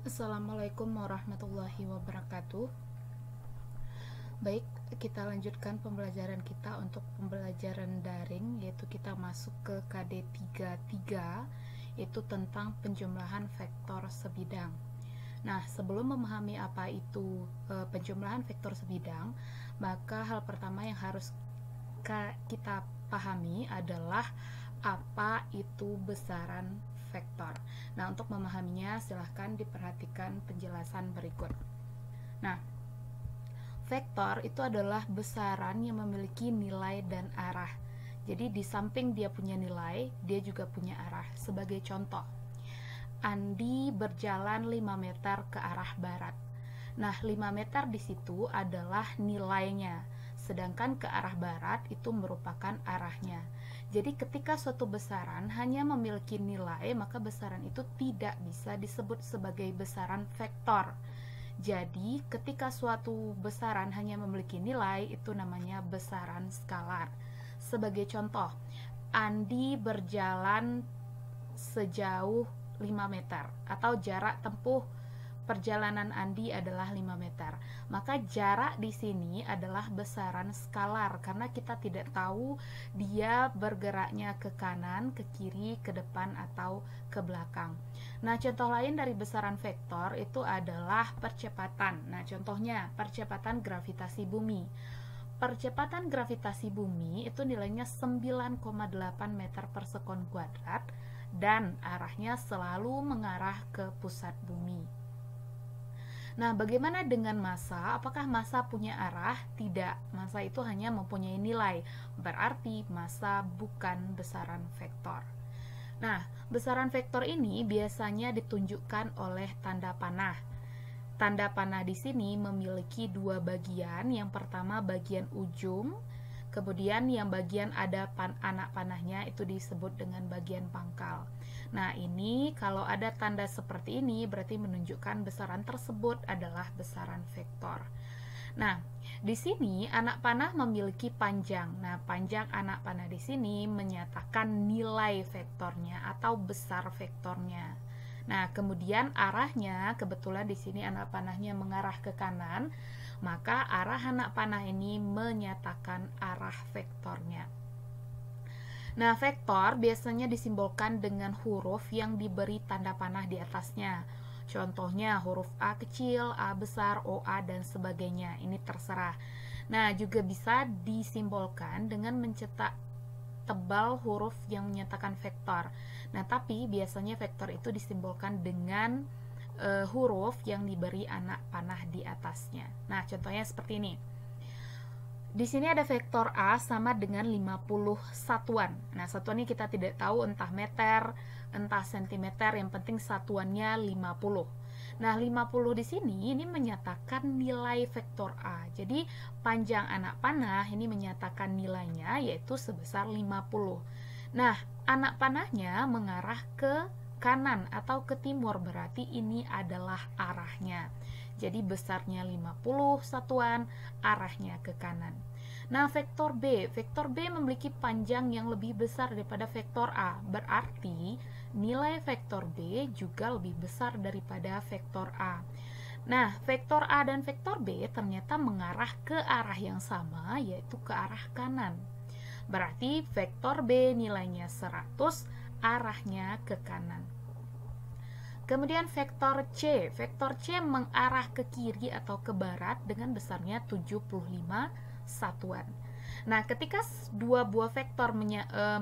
Assalamualaikum warahmatullahi wabarakatuh. Baik, kita lanjutkan pembelajaran kita untuk pembelajaran daring, yaitu kita masuk ke KD 33, yaitu tentang penjumlahan vektor sebidang. Nah, sebelum memahami apa itu penjumlahan vektor sebidang, maka hal pertama yang harus kita pahami adalah apa itu besaran vektor. Nah, untuk memahaminya silahkan diperhatikan penjelasan berikut. Nah, vektor itu adalah besaran yang memiliki nilai dan arah. Jadi di samping dia punya nilai, dia juga punya arah. Sebagai contoh, Andi berjalan 5 meter ke arah barat. Nah, 5 meter di situ adalah nilainya, sedangkan ke arah barat itu merupakan arahnya. Jadi ketika suatu besaran hanya memiliki nilai, maka besaran itu tidak bisa disebut sebagai besaran vektor. Jadi ketika suatu besaran hanya memiliki nilai, itu namanya besaran skalar. Sebagai contoh, Andi berjalan sejauh 5 meter, atau jarak tempuh perjalanan Andi adalah 5 meter. Maka jarak di sini adalah besaran skalar karena kita tidak tahu dia bergeraknya ke kanan, ke kiri, ke depan atau ke belakang. Nah, contoh lain dari besaran vektor itu adalah percepatan. Nah, contohnya percepatan gravitasi bumi. Percepatan gravitasi bumi itu nilainya 9,8 meter per sekon kuadrat dan arahnya selalu mengarah ke pusat bumi. Nah, bagaimana dengan massa? Apakah massa punya arah? Tidak, massa itu hanya mempunyai nilai. Berarti massa bukan besaran vektor. Nah, besaran vektor ini biasanya ditunjukkan oleh tanda panah. Tanda panah di sini memiliki dua bagian. Yang pertama bagian ujung, kemudian yang bagian ada anak panahnya itu disebut dengan bagian pangkal. Nah, ini kalau ada tanda seperti ini berarti menunjukkan besaran tersebut adalah besaran vektor. Nah, di sini anak panah memiliki panjang. Nah, panjang anak panah di sini menyatakan nilai vektornya atau besar vektornya. Nah, kemudian arahnya, kebetulan di sini anak panahnya mengarah ke kanan, maka arah anak panah ini menyatakan arah vektornya. Nah, vektor biasanya disimbolkan dengan huruf yang diberi tanda panah di atasnya. Contohnya huruf A kecil, A besar, OA, dan sebagainya. Ini terserah. Nah, juga bisa disimbolkan dengan mencetak tebal huruf yang menyatakan vektor. Nah, tapi biasanya vektor itu disimbolkan dengan huruf yang diberi anak panah di atasnya. Nah, contohnya seperti ini. Di sini ada vektor A sama dengan 50 satuan. Nah, satuannya kita tidak tahu entah meter, entah sentimeter, yang penting satuannya 50. Nah, 50 di sini ini menyatakan nilai vektor A. Jadi, panjang anak panah ini menyatakan nilainya yaitu sebesar 50. Nah, anak panahnya mengarah ke kanan atau ke timur, berarti ini adalah arahnya. Jadi besarnya 50 satuan, arahnya ke kanan. Nah, vektor B memiliki panjang yang lebih besar daripada vektor A. Berarti nilai vektor B juga lebih besar daripada vektor A. Nah, vektor A dan vektor B ternyata mengarah ke arah yang sama, yaitu ke arah kanan. Berarti vektor B nilainya 100, arahnya ke kanan. Kemudian vektor C mengarah ke kiri atau ke barat dengan besarnya 75 satuan. Nah, ketika dua buah vektor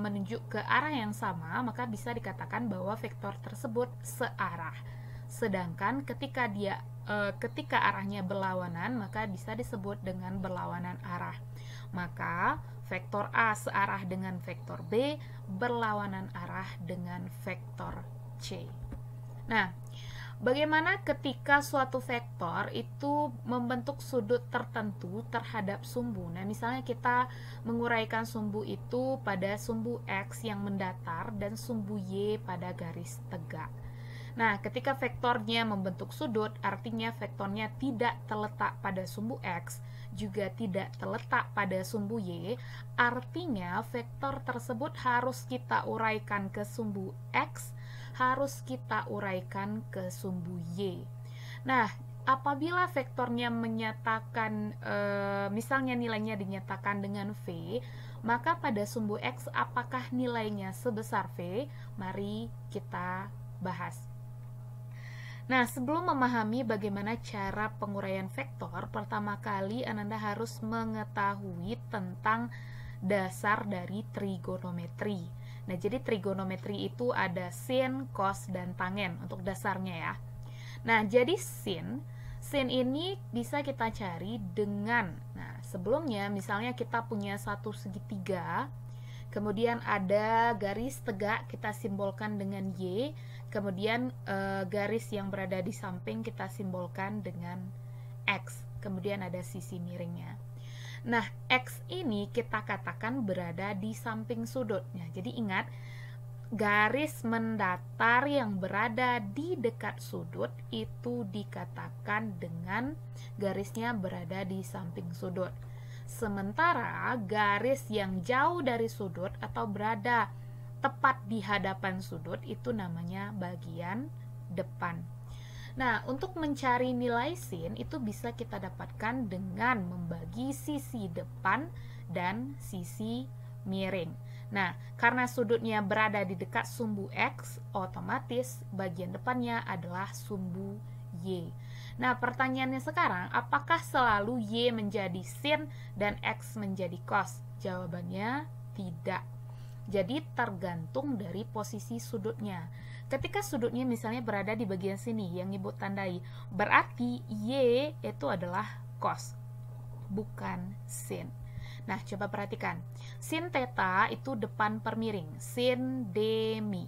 menunjuk ke arah yang sama, maka bisa dikatakan bahwa vektor tersebut searah. Sedangkan ketika arahnya berlawanan, maka bisa disebut dengan berlawanan arah. Maka vektor A searah dengan vektor B, berlawanan arah dengan vektor C. Nah, bagaimana ketika suatu vektor itu membentuk sudut tertentu terhadap sumbu? Nah, misalnya kita menguraikan sumbu itu pada sumbu X yang mendatar dan sumbu Y pada garis tegak. Nah, ketika vektornya membentuk sudut, artinya vektornya tidak terletak pada sumbu X, juga tidak terletak pada sumbu Y, artinya vektor tersebut harus kita uraikan ke sumbu X, harus kita uraikan ke sumbu Y. Nah, apabila vektornya menyatakan misalnya nilainya dinyatakan dengan V, maka pada sumbu X apakah nilainya sebesar V? Mari kita bahas. Nah, sebelum memahami bagaimana cara penguraian vektor, pertama kali Ananda harus mengetahui tentang dasar dari trigonometri. Nah, jadi trigonometri itu ada sin, cos, dan tangen untuk dasarnya ya. Nah, jadi sin ini bisa kita cari dengan, nah sebelumnya misalnya kita punya satu segitiga, kemudian ada garis tegak kita simbolkan dengan Y, kemudian garis yang berada di samping kita simbolkan dengan X, kemudian ada sisi miringnya. Nah, X ini kita katakan berada di samping sudutnya. Jadi ingat, garis mendatar yang berada di dekat sudut itu dikatakan dengan garisnya berada di samping sudut. Sementara garis yang jauh dari sudut atau berada tepat di hadapan sudut itu namanya bagian depan. Nah, untuk mencari nilai sin itu bisa kita dapatkan dengan membagi sisi depan dan sisi miring. Nah, karena sudutnya berada di dekat sumbu X, otomatis bagian depannya adalah sumbu Y. Nah, pertanyaannya sekarang, apakah selalu Y menjadi sin dan X menjadi cos? Jawabannya tidak. Jadi tergantung dari posisi sudutnya. Ketika sudutnya misalnya berada di bagian sini yang Ibu tandai, berarti Y itu adalah cos, bukan sin. Nah, coba perhatikan. Sin theta itu depan per miring, sin demi.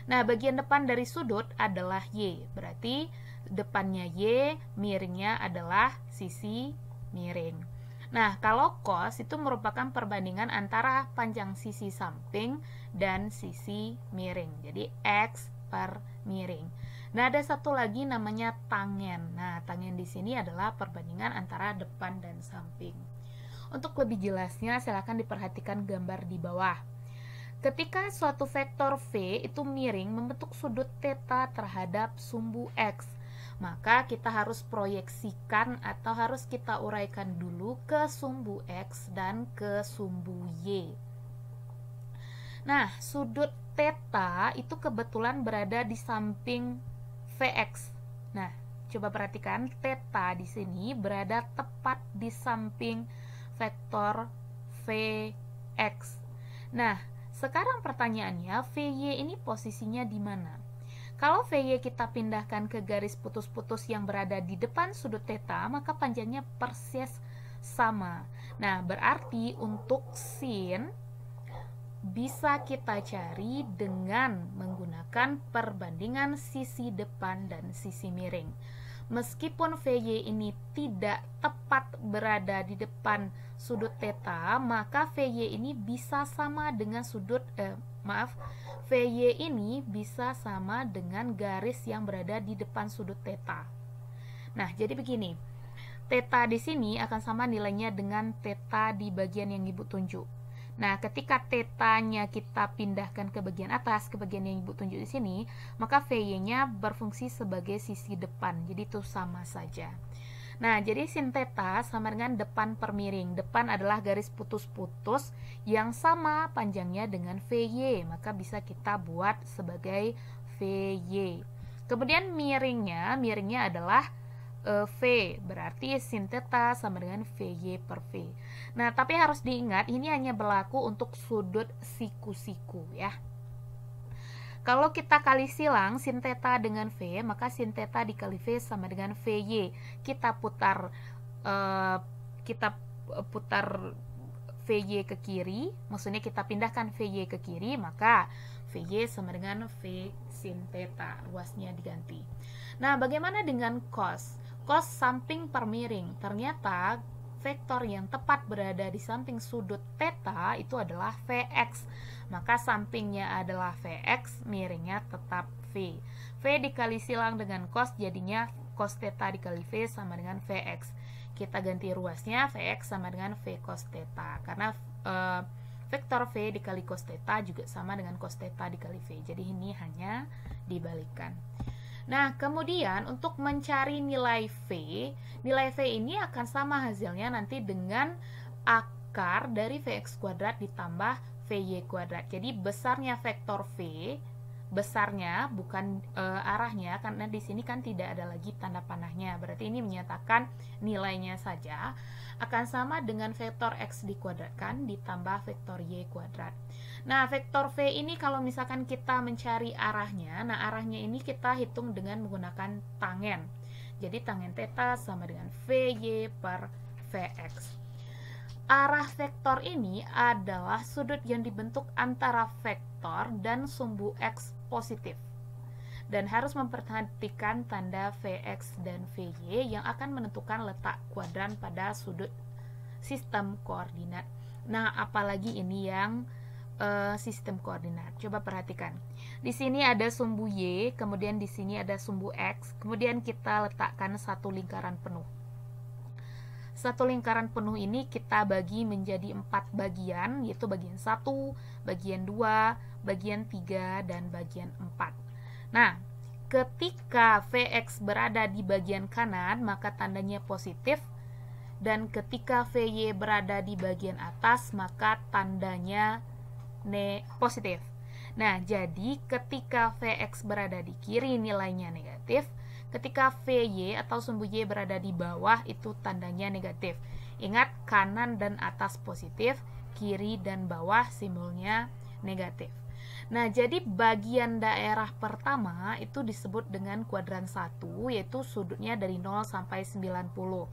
Nah, bagian depan dari sudut adalah Y. Berarti depannya Y, miringnya adalah sisi miring. Nah, kalau cos itu merupakan perbandingan antara panjang sisi samping dan sisi miring. Jadi X per miring. Nah, ada satu lagi namanya tangen. Nah, tangen di sini adalah perbandingan antara depan dan samping. Untuk lebih jelasnya, silakan diperhatikan gambar di bawah. Ketika suatu vektor V itu miring membentuk sudut theta terhadap sumbu X, maka kita harus proyeksikan atau harus kita uraikan dulu ke sumbu X dan ke sumbu Y. Nah, sudut theta itu kebetulan berada di samping Vx. Nah, coba perhatikan, theta di sini berada tepat di samping vektor Vx. Nah, sekarang pertanyaannya, Vy ini posisinya di mana? Kalau Vy kita pindahkan ke garis putus-putus yang berada di depan sudut theta, maka panjangnya persis sama. Nah, berarti untuk sin bisa kita cari dengan menggunakan perbandingan sisi depan dan sisi miring. Meskipun Vy ini tidak tepat berada di depan sudut theta, maka Vy ini bisa sama dengan Vy ini bisa sama dengan garis yang berada di depan sudut theta. Nah, jadi begini. Theta di sini akan sama nilainya dengan theta di bagian yang Ibu tunjuk. Nah, ketika tetanya kita pindahkan ke bagian atas, ke bagian yang Ibu tunjuk di sini, maka Vy-nya berfungsi sebagai sisi depan. Jadi itu sama saja. Nah, jadi sin theta sama dengan depan per miring. Depan adalah garis putus-putus yang sama panjangnya dengan Vy, maka bisa kita buat sebagai Vy. Kemudian miringnya adalah V, berarti sin theta sama dengan Vy per V. Nah, tapi harus diingat, ini hanya berlaku untuk sudut siku-siku ya. Kalau kita kali silang sin theta dengan V, maka sin theta dikali V sama dengan Vy. Kita putar Vy ke kiri, maksudnya kita pindahkan Vy ke kiri, maka Vy sama dengan V sin theta, ruasnya diganti. Nah, bagaimana dengan cos? Cos samping per miring. Ternyata vektor yang tepat berada di samping sudut theta itu adalah Vx. Maka sampingnya adalah Vx, miringnya tetap V. V dikali silang dengan cos, jadinya cos theta dikali V sama dengan Vx. Kita ganti ruasnya, Vx sama dengan V cos theta. Karena vektor V dikali cos theta juga sama dengan cos theta dikali V. Jadi ini hanya dibalikkan. Nah, kemudian untuk mencari nilai V ini akan sama hasilnya nanti dengan akar dari Vx kuadrat ditambah Vy kuadrat. Jadi besarnya vektor V, besarnya bukan arahnya, karena di sini kan tidak ada lagi tanda panahnya. Berarti ini menyatakan nilainya saja akan sama dengan vektor X dikuadratkan ditambah vektor Y kuadrat. Nah, vektor V ini kalau misalkan kita mencari arahnya, nah arahnya ini kita hitung dengan menggunakan tangen. Jadi tangen theta sama dengan Vy per Vx. Arah vektor ini adalah sudut yang dibentuk antara vektor dan sumbu X positif. Dan harus memperhatikan tanda Vx dan Vy yang akan menentukan letak kuadran pada sudut sistem koordinat. Nah, apalagi ini yang sistem koordinat. Coba perhatikan. Di sini ada sumbu Y, kemudian di sini ada sumbu X, kemudian kita letakkan satu lingkaran penuh. Satu lingkaran penuh ini kita bagi menjadi 4 bagian, yaitu bagian 1, bagian 2, bagian 3, dan bagian 4. Nah, ketika Vx berada di bagian kanan, maka tandanya positif, dan ketika Vy berada di bagian atas, maka tandanya positif. Nah, jadi ketika Vx berada di kiri nilainya negatif, ketika Vy atau sumbu Y berada di bawah itu tandanya negatif. Ingat, kanan dan atas positif, kiri dan bawah simbolnya negatif. Nah, jadi bagian daerah pertama itu disebut dengan kuadran 1, yaitu sudutnya dari 0 sampai 90.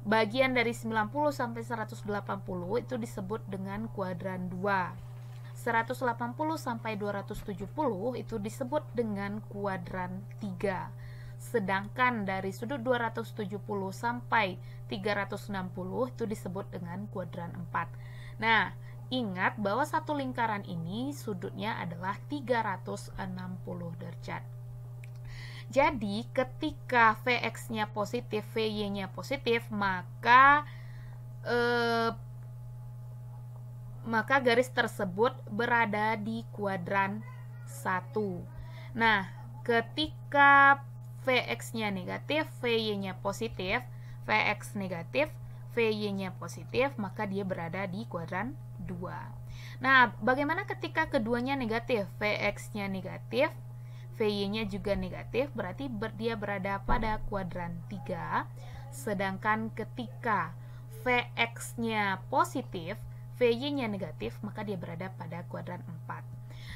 Bagian dari 90 sampai 180 itu disebut dengan kuadran 2. 180 sampai 270 itu disebut dengan kuadran 3. Sedangkan dari sudut 270 sampai 360 itu disebut dengan kuadran 4. Nah, ingat bahwa satu lingkaran ini sudutnya adalah 360 derajat. Jadi, ketika Vx-nya positif, Vy-nya positif, maka garis tersebut berada di kuadran 1. Nah, ketika Vx-nya negatif, Vy-nya positif, Vx negatif, Vy-nya positif, maka dia berada di kuadran 2. Nah, bagaimana ketika keduanya negatif? Vx-nya negatif, Vy-nya juga negatif, berarti dia berada pada kuadran 3. Sedangkan ketika Vx-nya positif, Vy-nya negatif, maka dia berada pada kuadran 4.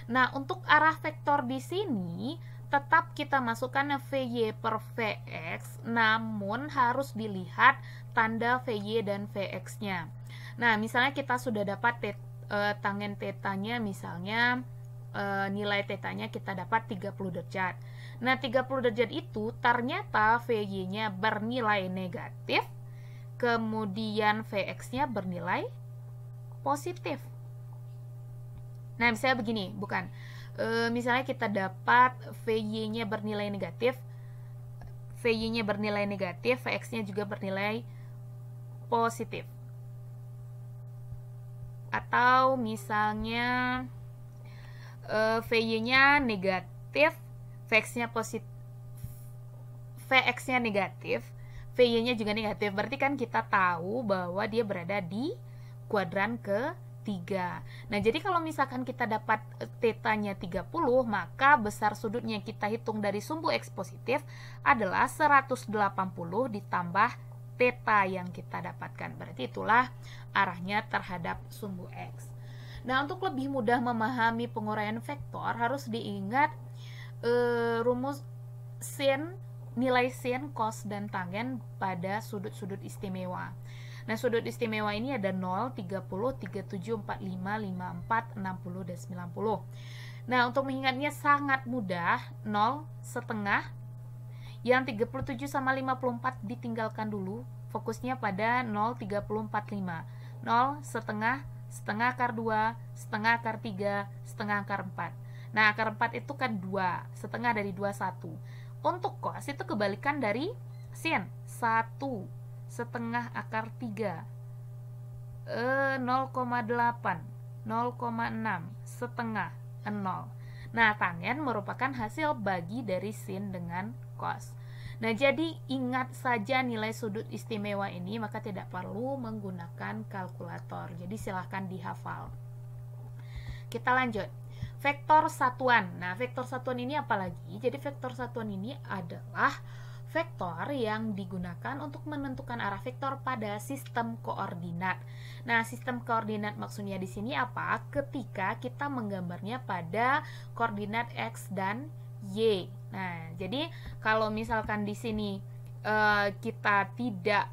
Nah, untuk arah vektor di sini tetap kita masukkan Vy per Vx, namun harus dilihat tanda Vy dan Vx-nya. Nah, misalnya kita sudah dapat tangen tetanya, misalnya nilai tetanya kita dapat 30 derajat. Nah, 30 derajat itu ternyata Vy-nya bernilai negatif, kemudian Vx-nya bernilai positif. Nah, misalnya begini, misalnya kita dapat Vy-nya bernilai negatif, Vx-nya juga bernilai positif. Atau misalnya Vy-nya negatif, Vx-nya positif, Vx-nya negatif, Vy-nya juga negatif. Berarti kan kita tahu bahwa dia berada di kuadran ke-3. Nah, jadi kalau misalkan kita dapat tetanya 30, maka besar sudutnya kita hitung dari sumbu X positif adalah 180 ditambah theta yang kita dapatkan. Berarti itulah arahnya terhadap sumbu X. Nah, untuk lebih mudah memahami penguraian vektor, harus diingat rumus sin, nilai sin, cos, dan tangen pada sudut-sudut istimewa. Nah, sudut istimewa ini ada 0, 30, 37, 45, 54, 60, dan 90. Nah, untuk mengingatnya sangat mudah, 0, setengah. Yang 37 sama 54 ditinggalkan dulu, fokusnya pada 0, 30, 45. 0, setengah, setengah akar 2, setengah akar 3, setengah akar 4. Nah, akar 4 itu kan 2, setengah dari 2, 1. Untuk cos itu kebalikan dari sin, 1, setengah akar 3, 0,8. 0,6 setengah 0. Nah, tangen merupakan hasil bagi dari sin dengan cos. Nah, jadi ingat saja nilai sudut istimewa ini, maka tidak perlu menggunakan kalkulator. Jadi silahkan dihafal. Kita lanjut. Vektor satuan. Nah, vektor satuan ini apa lagi? Jadi vektor satuan ini adalah vektor yang digunakan untuk menentukan arah vektor pada sistem koordinat. Nah, sistem koordinat maksudnya di sini apa? Ketika kita menggambarnya pada koordinat x dan y. Nah, jadi kalau misalkan di sini kita tidak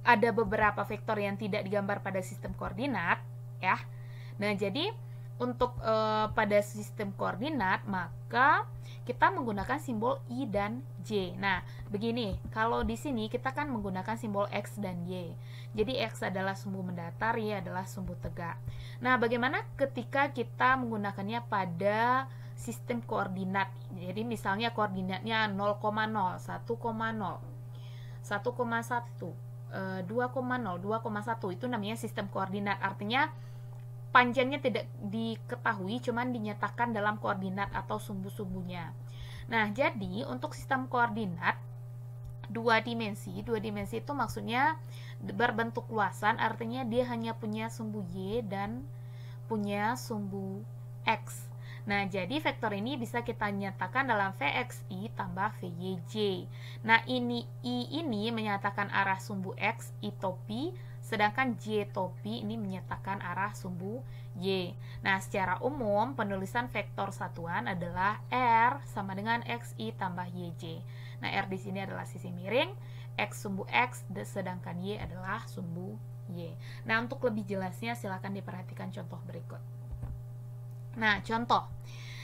ada beberapa vektor yang tidak digambar pada sistem koordinat, ya. Nah, jadi untuk pada sistem koordinat maka kita menggunakan simbol I dan J. Nah, begini, kalau di sini kita kan menggunakan simbol X dan Y. Jadi X adalah sumbu mendatar, Y adalah sumbu tegak. Nah, bagaimana ketika kita menggunakannya pada sistem koordinat? Jadi misalnya koordinatnya 0,0, 1,0, 1,1, 2,0, 2,1, itu namanya sistem koordinat. Artinya panjangnya tidak diketahui, cuman dinyatakan dalam koordinat atau sumbu-sumbunya. Nah, jadi untuk sistem koordinat dua dimensi itu maksudnya berbentuk luasan, artinya dia hanya punya sumbu Y dan punya sumbu X. Nah, jadi vektor ini bisa kita nyatakan dalam Vxi tambah Vyj. Nah, I ini menyatakan arah sumbu X, I topi, sedangkan J topi ini menyatakan arah sumbu Y. Nah, secara umum penulisan vektor satuan adalah R sama dengan XI tambah YJ. Nah, R di sini adalah sisi miring, X sumbu X, sedangkan Y adalah sumbu Y. Nah, untuk lebih jelasnya silakan diperhatikan contoh berikut. Nah, contoh.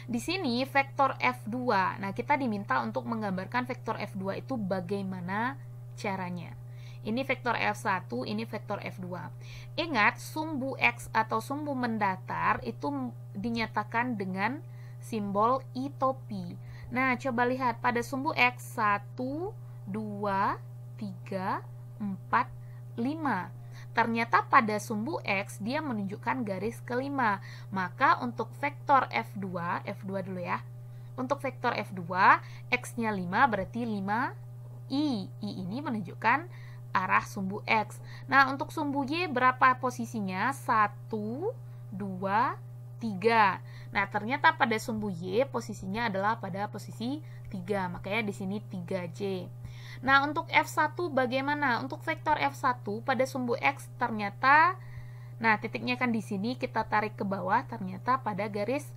Di sini vektor F2. Nah, kita diminta untuk menggambarkan vektor F2 itu bagaimana caranya. Ini vektor F1, ini vektor F2. Ingat, sumbu X atau sumbu mendatar itu dinyatakan dengan simbol I topi. Nah, coba lihat pada sumbu X 1, 2, 3, 4, 5. Ternyata pada sumbu X dia menunjukkan garis kelima. Maka untuk vektor F2 dulu ya. Untuk vektor F2, X-nya 5 berarti 5I. I ini menunjukkan arah sumbu X. Nah, untuk sumbu Y berapa posisinya? 1, 2, 3. Nah, ternyata pada sumbu Y posisinya adalah pada posisi 3. Makanya di sini 3J. Nah, untuk F1 bagaimana? Untuk vektor F1 pada sumbu X ternyata, nah titiknya kan di sini, kita tarik ke bawah, ternyata pada garis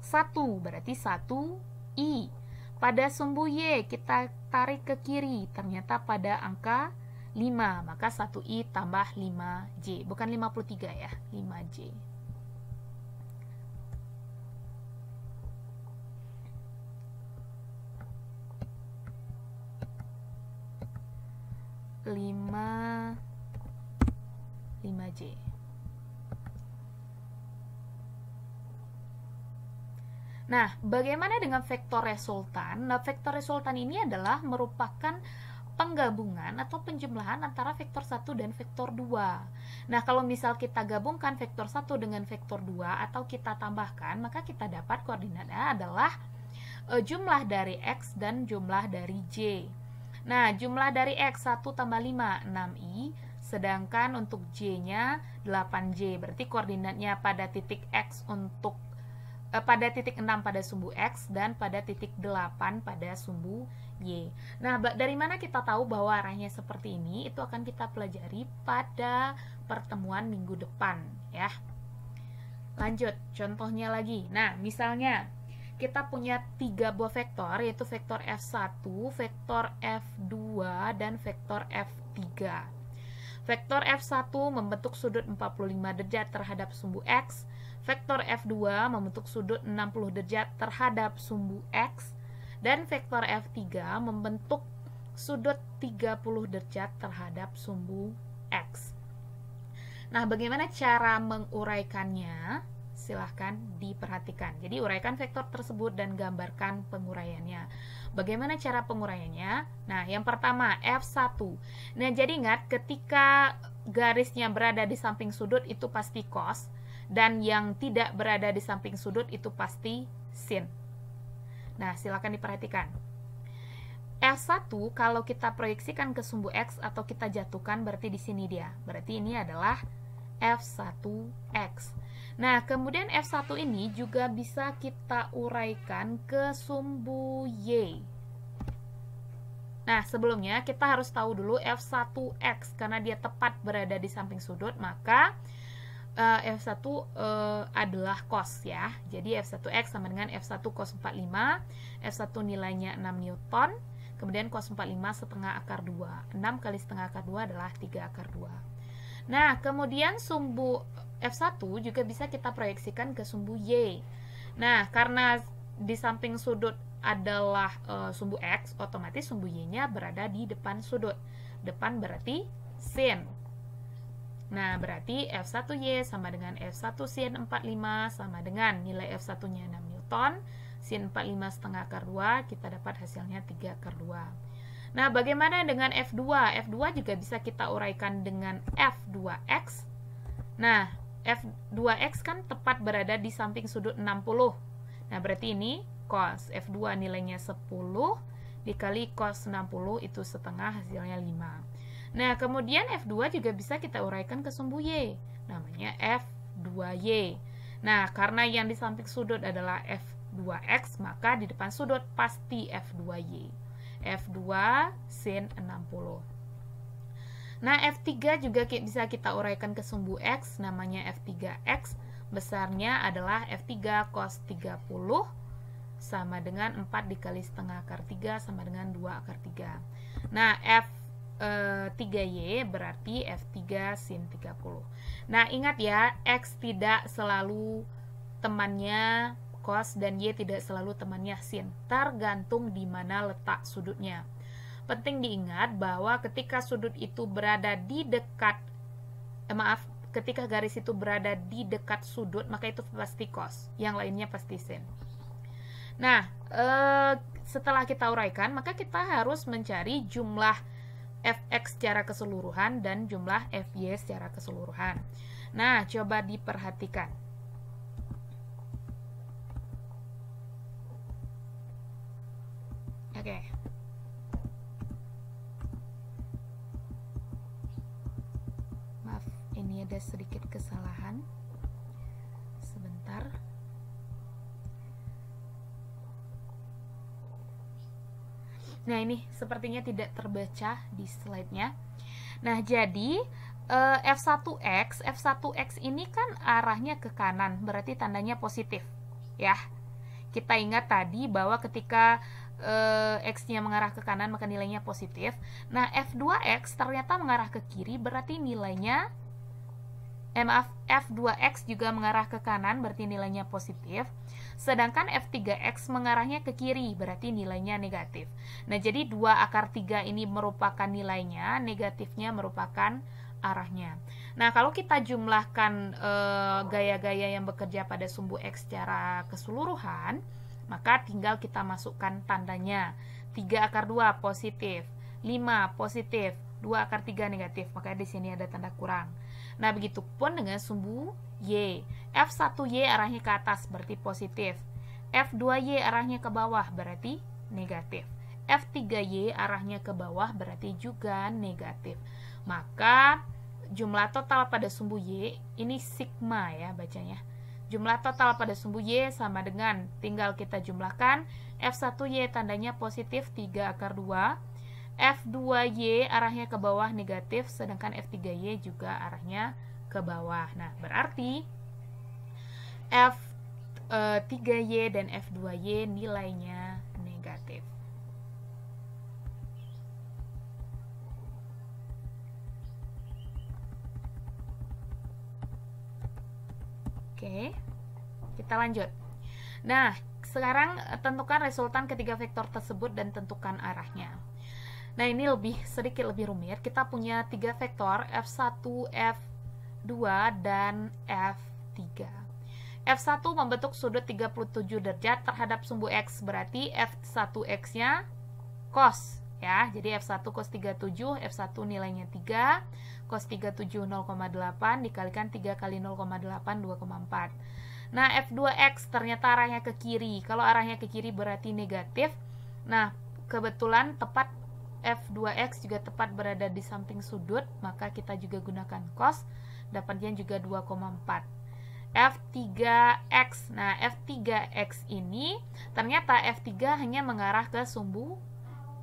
1, berarti 1I. Pada sumbu Y kita tarik ke kiri, ternyata pada angka 5, maka 1I tambah 5J, bukan 53 ya, 5J. lima J. Nah, bagaimana dengan vektor resultan? Nah, vektor resultan ini adalah merupakan penggabungan atau penjumlahan antara vektor 1 dan vektor 2. Nah, kalau misal kita gabungkan vektor 1 dengan vektor 2 atau kita tambahkan, maka kita dapat koordinatnya adalah jumlah dari X dan jumlah dari J. Nah, jumlah dari X 1 tambah 5, 6I, sedangkan untuk J-nya 8J. Berarti koordinatnya pada titik X untuk pada titik 6 pada sumbu X dan pada titik 8 pada sumbu Y. Nah, dari mana kita tahu bahwa arahnya seperti ini? Itu akan kita pelajari pada pertemuan minggu depan ya. Lanjut, contohnya lagi. Nah, misalnya kita punya 3 buah vektor, yaitu vektor F1, vektor F2, dan vektor F3. Vektor F1 membentuk sudut 45 derajat terhadap sumbu X, vektor F2 membentuk sudut 60 derajat terhadap sumbu X, dan vektor F3 membentuk sudut 30 derajat terhadap sumbu X. Nah, bagaimana cara menguraikannya? Silahkan diperhatikan. Jadi uraikan vektor tersebut dan gambarkan penguraiannya. Bagaimana cara penguraiannya? Nah, yang pertama F1. Nah, jadi ingat ketika garisnya berada di samping sudut itu pasti cos, dan yang tidak berada di samping sudut itu pasti sin. Nah, silakan diperhatikan. F1 kalau kita proyeksikan ke sumbu X atau kita jatuhkan, berarti di sini dia. Berarti ini adalah F1X. Nah, kemudian F1 ini juga bisa kita uraikan ke sumbu Y. Nah, sebelumnya kita harus tahu dulu F1X, karena dia tepat berada di samping sudut, maka F1 adalah cos ya. Jadi F1X sama dengan F1 cos 45. F1 nilainya 6 Newton. Kemudian cos 45 setengah akar 2. 6 kali setengah akar 2 adalah 3 akar 2. Nah, kemudian sumbu F1 juga bisa kita proyeksikan ke sumbu Y. Nah, karena di samping sudut adalah sumbu X, otomatis sumbu Y-nya berada di depan sudut. Depan berarti sin. Nah, berarti F1Y sama dengan F1 sin 45 sama dengan nilai F1-nya 6 Newton. Sin 45 setengah akar 2, kita dapat hasilnya 3 akar 2. Nah, bagaimana dengan F2? F2 juga bisa kita uraikan dengan F2X. Nah, F2X kan tepat berada di samping sudut 60. Nah, berarti ini cos. F2 nilainya 10 dikali cos 60 itu setengah, hasilnya 5. Nah, kemudian F2 juga bisa kita uraikan ke sumbu Y. Namanya F2Y. Nah, karena yang di samping sudut adalah F2X, maka di depan sudut pasti F2Y. F2 sin 60. Nah, F3 juga bisa kita uraikan ke sumbu X, namanya F3X. Besarnya adalah F3 cos 30 sama dengan 4 dikali setengah akar 3 sama dengan 2 akar 3. Nah, F3Y berarti F3 sin 30. Nah, ingat ya, X tidak selalu temannya cos dan Y tidak selalu temannya sin. Tergantung di mana letak sudutnya. Penting diingat bahwa ketika sudut itu berada di dekat, ketika garis itu berada di dekat sudut, maka itu pasti cos, yang lainnya pasti sin. Nah, setelah kita uraikan, maka kita harus mencari jumlah Fx secara keseluruhan dan jumlah Fy secara keseluruhan. Nah, coba diperhatikan. Oke. Maaf, ini ada sedikit kesalahan. Sebentar. Nah, ini sepertinya tidak terbaca di slide-nya. Nah, jadi F1X ini kan arahnya ke kanan, berarti tandanya positif, ya. Kita ingat tadi bahwa ketika X-nya mengarah ke kanan, maka nilainya positif. Nah, F2X ternyata mengarah ke kiri, berarti nilainya, F2X juga mengarah ke kanan, berarti nilainya positif. Sedangkan F3X mengarahnya ke kiri, berarti nilainya negatif. Nah, jadi 2 akar 3 ini merupakan nilainya, negatifnya merupakan arahnya. Nah, kalau kita jumlahkan gaya-gaya yang bekerja pada sumbu X secara keseluruhan, maka tinggal kita masukkan tandanya. 3 akar 2 positif, 5 positif, 2 akar 3 negatif, maka di sini ada tanda kurang. Nah, begitupun dengan sumbu Y. F1Y arahnya ke atas, berarti positif. F2Y arahnya ke bawah, berarti negatif. F3Y arahnya ke bawah, berarti juga negatif. Maka jumlah total pada sumbu Y, ini sigma ya bacanya. Jumlah total pada sumbu Y sama dengan, tinggal kita jumlahkan, F1Y tandanya positif 3 akar 2, F2Y arahnya ke bawah negatif, sedangkan F3Y juga arahnya ke bawah. Nah, berarti F3Y dan F2Y nilainya negatif. Oke, kita lanjut. Nah, sekarang tentukan resultan ketiga vektor tersebut dan tentukan arahnya. Nah, ini sedikit lebih rumit. Kita punya 3 vektor, F1, F2, dan F3. F1 membentuk sudut 37 derajat terhadap sumbu X, berarti F1X-nya cos, ya. Jadi F1 cos 37, F1 nilainya 3, Cos 37 0,8 dikalikan 3 kali 0,8 2,4. Nah, F2X ternyata arahnya ke kiri. Kalau arahnya ke kiri berarti negatif. Nah, kebetulan tepat F2X juga tepat berada di samping sudut, maka kita juga gunakan cos, dapatnya juga 2,4. F3X. Nah, F3X ini ternyata F3 hanya mengarah ke sumbu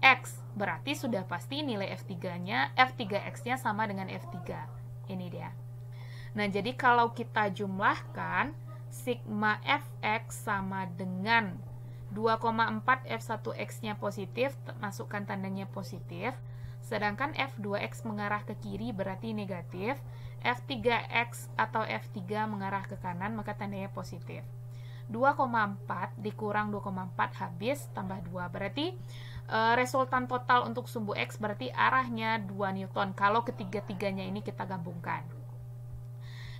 X. Berarti sudah pasti nilai F3-nya, F3X-nya sama dengan F3. Ini dia. Nah, jadi kalau kita jumlahkan, sigma Fx sama dengan 2,4 F1X-nya positif, masukkan tandanya positif. Sedangkan F2X mengarah ke kiri berarti negatif. F3X atau F3 mengarah ke kanan maka tandanya positif. 2,4 dikurang 2,4 habis tambah 2. Berarti resultan total untuk sumbu X berarti arahnya 2 Newton kalau ketiga-tiganya ini kita gabungkan.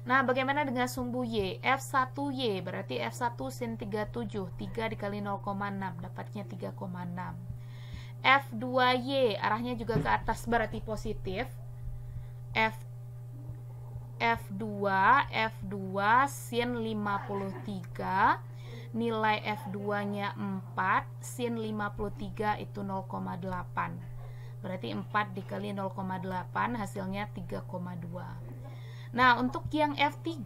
Nah, bagaimana dengan sumbu Y? F1Y berarti F1 sin 37, 3 dikali 0,6, dapatnya 3,6. F2Y arahnya juga ke atas berarti positif. F2 sin 53, nilai F2-nya 4, sin 53 itu 0,8. Berarti 4 dikali 0,8 hasilnya 3,2. Nah, untuk yang F3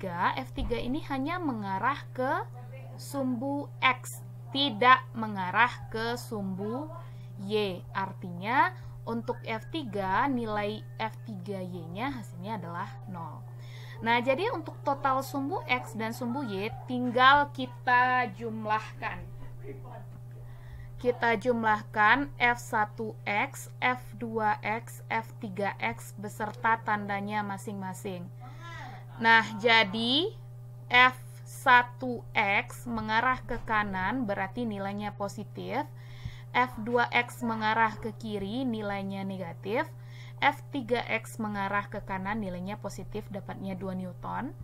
ini hanya mengarah ke sumbu X, tidak mengarah ke sumbu Y. Artinya, untuk F3, nilai F3Y-nya hasilnya adalah 0. Nah, jadi untuk total sumbu X dan sumbu Y, tinggal kita jumlahkan. Kita jumlahkan F1X, F2X, F3X beserta tandanya masing-masing. Nah, jadi F1X mengarah ke kanan berarti nilainya positif. F2X mengarah ke kiri nilainya negatif. F3X mengarah ke kanan nilainya positif, dapatnya 2 Newton.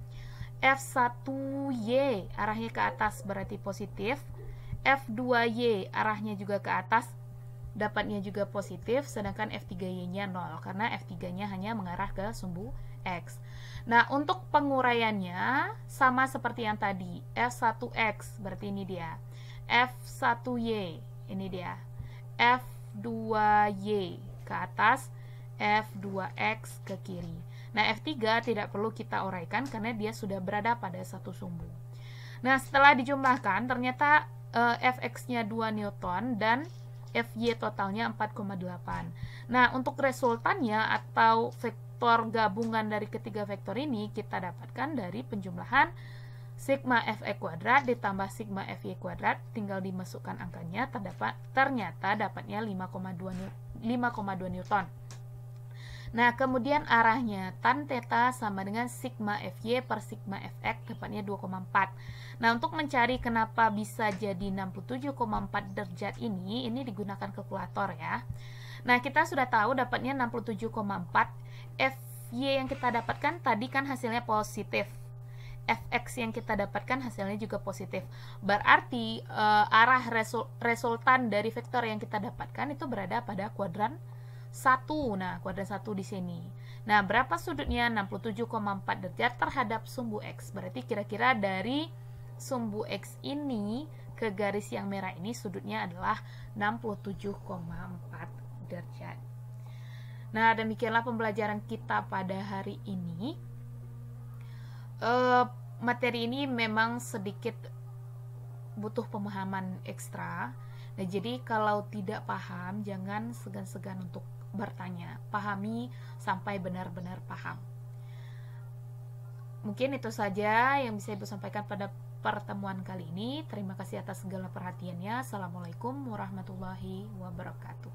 F1Y arahnya ke atas berarti positif. F2Y arahnya juga ke atas, dapatnya juga positif, sedangkan F3Y-nya 0 karena F3-nya hanya mengarah ke sumbu X. Nah, untuk penguraiannya sama seperti yang tadi. F1X berarti ini dia. F1Y ini dia. F2Y ke atas, F2X ke kiri. Nah, F3 tidak perlu kita uraikan karena dia sudah berada pada satu sumbu. Nah, setelah dijumlahkan ternyata Fx-nya 2 Newton dan Fy totalnya 4,8. Nah, untuk resultannya atau vektor gabungan dari ketiga vektor ini kita dapatkan dari penjumlahan sigma Fe kuadrat ditambah sigma Fy kuadrat, tinggal dimasukkan angkanya, ternyata dapatnya 5,2 Newton. Nah, kemudian arahnya tan theta sama dengan sigma Fy per sigma Fx, dapatnya 2,4. Nah, untuk mencari kenapa bisa jadi 67,4 derajat ini digunakan kalkulator ya. Nah, kita sudah tahu dapatnya 67,4. Fy yang kita dapatkan tadi kan hasilnya positif. Fx yang kita dapatkan hasilnya juga positif. Berarti arah resultan dari vektor yang kita dapatkan itu berada pada kuadran 1. Nah, kuadran 1 di sini. Nah, berapa sudutnya? 67,4 derajat terhadap sumbu X. Berarti kira-kira dari sumbu X ini ke garis yang merah ini sudutnya adalah 67,4 derajat. Nah, demikianlah pembelajaran kita pada hari ini. Materi ini memang sedikit butuh pemahaman ekstra. Nah, jadi kalau tidak paham, jangan segan-segan untuk bertanya. Pahami sampai benar-benar paham. Mungkin itu saja yang bisa Ibu sampaikan pada pertemuan kali ini. Terima kasih atas segala perhatiannya. Assalamualaikum warahmatullahi wabarakatuh.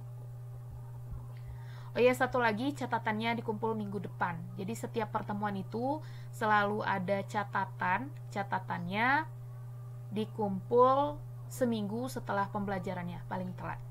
Oh ya, satu lagi, catatannya dikumpul minggu depan. Jadi setiap pertemuan itu selalu ada catatannya dikumpul seminggu setelah pembelajarannya, paling telat.